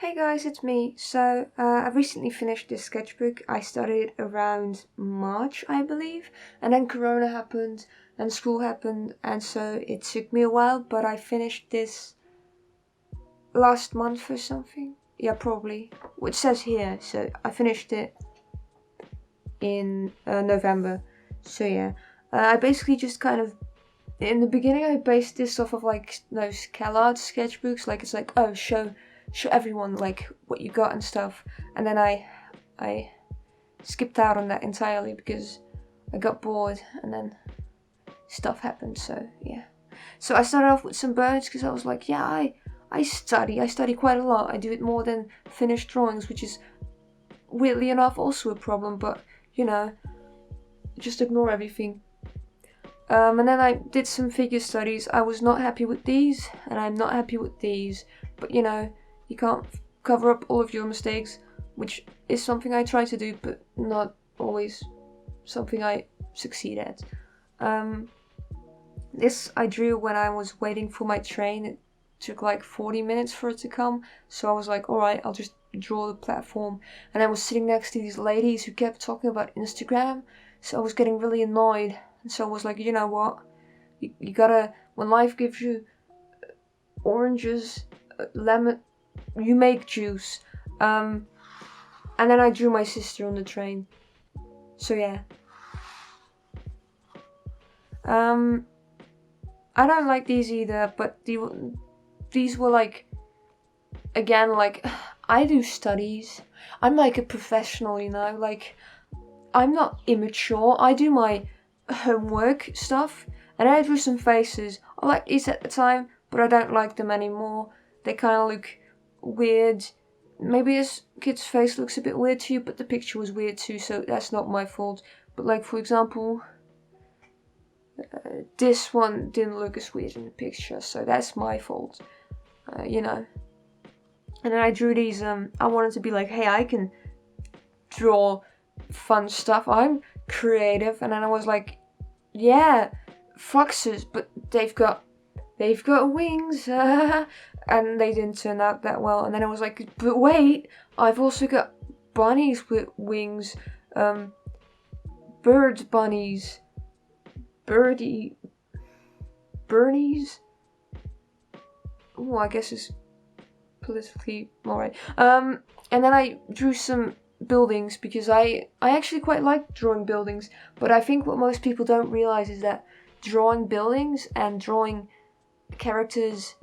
Hey guys, it's me. So, I recently finished this sketchbook. I started around March, I believe, and then Corona happened, and school happened, and so it took me a while, but I finished this last month or something. Yeah, probably. It says here, so I finished it in November. So yeah, I basically just kind of, in the beginning I based this off of like those CalArt sketchbooks, like it's like, oh, show everyone like what you got and stuff, and then I skipped out on that entirely because I got bored and then stuff happened. So yeah, so I started off with some birds because I was like, yeah, I study quite a lot. I do it more than finished drawings, which is weirdly enough also a problem, but you know, just ignore everything. And then I did some figure studies. I was not happy with these, and I'm not happy with these, but you know, you can't cover up all of your mistakes, which is something I try to do, but not always something I succeed at. This I drew when I was waiting for my train. It took like 40 minutes for it to come, so I was like, alright, I'll just draw the platform. And I was sitting next to these ladies who kept talking about Instagram, so I was getting really annoyed. And so I was like, you know what, you gotta, when life gives you oranges, lemon, you make juice. And then I drew my sister on the train. So yeah. I don't like these either, but these were like, again, like, I do studies. I'm like a professional, you know, like, I'm not immature. I do my homework stuff, and I drew some faces. I liked these at the time, but I don't like them anymore. They kind of look weird. Maybe this kid's face looks a bit weird to you, but the picture was weird too, so that's not my fault. But like, for example, this one didn't look as weird in the picture, so that's my fault, you know. And then I drew these, I wanted to be like, hey, I can draw fun stuff, I'm creative. And then I was like, yeah, foxes, but they've got wings, and they didn't turn out that well. And then I was like, but wait, I've also got bunnies with wings, bunnies, Bernies. Oh, I guess it's politically alright. And then I drew some buildings because I actually quite like drawing buildings, but I think what most people don't realize is that drawing buildings and drawing characters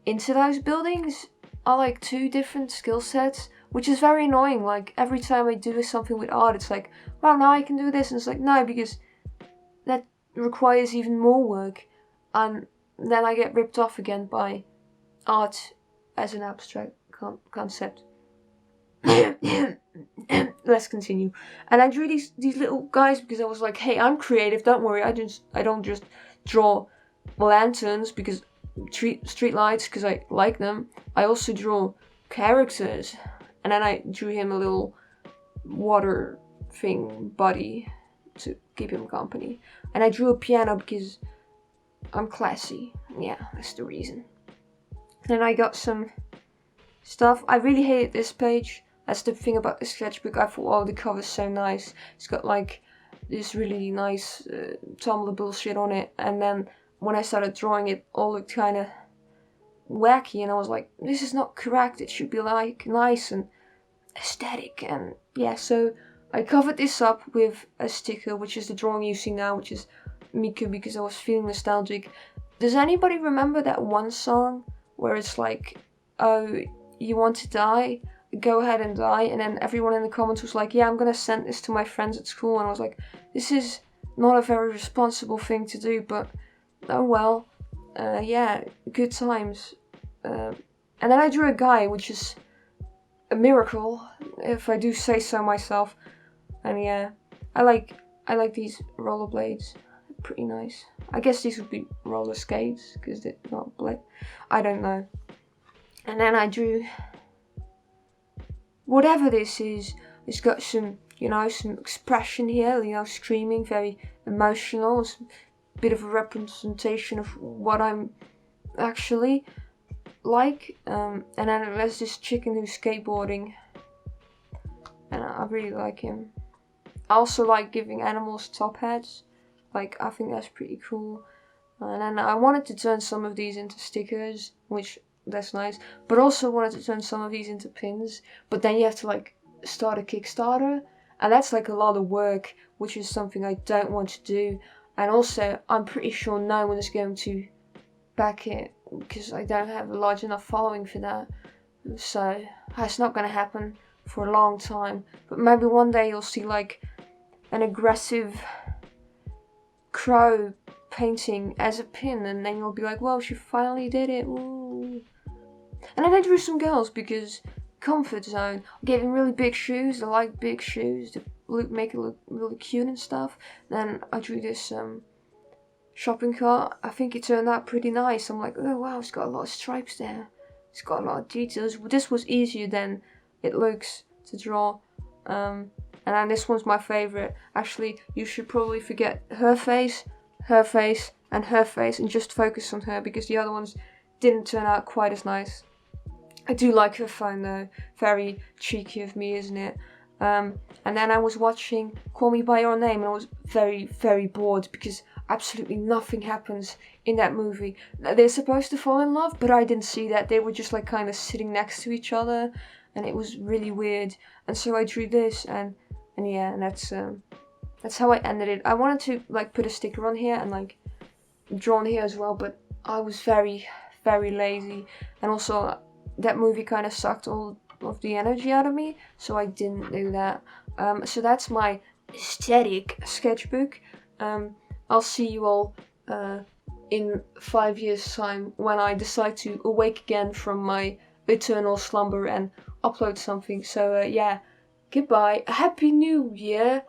into those buildings are like two different skill sets, which is very annoying. Like, every time I do something with art, it's like, well, now I can do this, and it's like, no, because that requires even more work, and then I get ripped off again by art as an abstract concept. Let's continue. And I drew these little guys because I was like, hey, I'm creative, don't worry, I don't just draw lanterns because street lights because I like them. I also draw characters. And then I drew him a little water thing buddy to keep him company. And I drew a piano because I'm classy. Yeah, that's the reason. Then I got some stuff. I really hated this page. That's the thing about the sketchbook. I thought, oh, the cover's so nice. It's got like this really nice Tumblr bullshit on it. And then when I started drawing it, all looked kind of wacky. And I was like, this is not correct. It should be like nice and aesthetic. And yeah, so I covered this up with a sticker, which is the drawing you see now, which is Miku, because I was feeling nostalgic. Does anybody remember that one song where it's like, oh, you want to die? Go ahead and die. And then everyone in the comments was like, yeah, I'm gonna send this to my friends at school. And I was like, this is not a very responsible thing to do, but oh well. Yeah, good times. And then I drew a guy, which is a miracle, if I do say so myself. And yeah, I like these rollerblades. Pretty nice. I guess these would be roller skates because they're not black. I don't know. And then I drew whatever this is. It's got some, you know, some expression here, you know, screaming, very emotional. It's a bit of a representation of what I'm actually. like. And then there's this chicken who's skateboarding, and I really like him. I also like giving animals top hats. Like, I think that's pretty cool. And then I wanted to turn some of these into stickers, which that's nice. But also wanted to turn some of these into pins. But then you have to like start a Kickstarter, and that's like a lot of work, which is something I don't want to do. And also, I'm pretty sure no one is going to back it because I don't have a large enough following for that. So that's not going to happen for a long time. But maybe one day you'll see like an aggressive crow painting as a pin, and then you'll be like, well, she finally did it. Ooh. And then I drew some girls because comfort zone. I gave them really big shoes. I like big shoes to make it look really cute and stuff. Then I drew this shopping cart. I think it turned out pretty nice. I'm like, oh wow, it's got a lot of stripes there. It's got a lot of details. This was easier than it looks to draw. And then this one's my favorite. Actually, you should probably forget her face, and her face, and just focus on her because the other ones didn't turn out quite as nice. I do like her phone though. Very cheeky of me, isn't it? And then I was watching Call Me By Your Name, and I was very, very bored because absolutely nothing happens in that movie. They're supposed to fall in love, but I didn't see that. They were just like kind of sitting next to each other, and it was really weird. And so I drew this, and yeah, and that's how I ended it. I wanted to like put a sticker on here and like draw on here as well, but I was very, very lazy, and also that movie kind of sucked all of the energy out of me, so I didn't do that. So that's my AeSthEtic sketchbook. I'll see you all in 5 years' time when I decide to awake again from my eternal slumber and upload something. So yeah, goodbye. Happy New Year,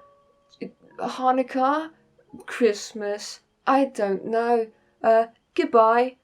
Hanukkah, Christmas. I don't know. Goodbye.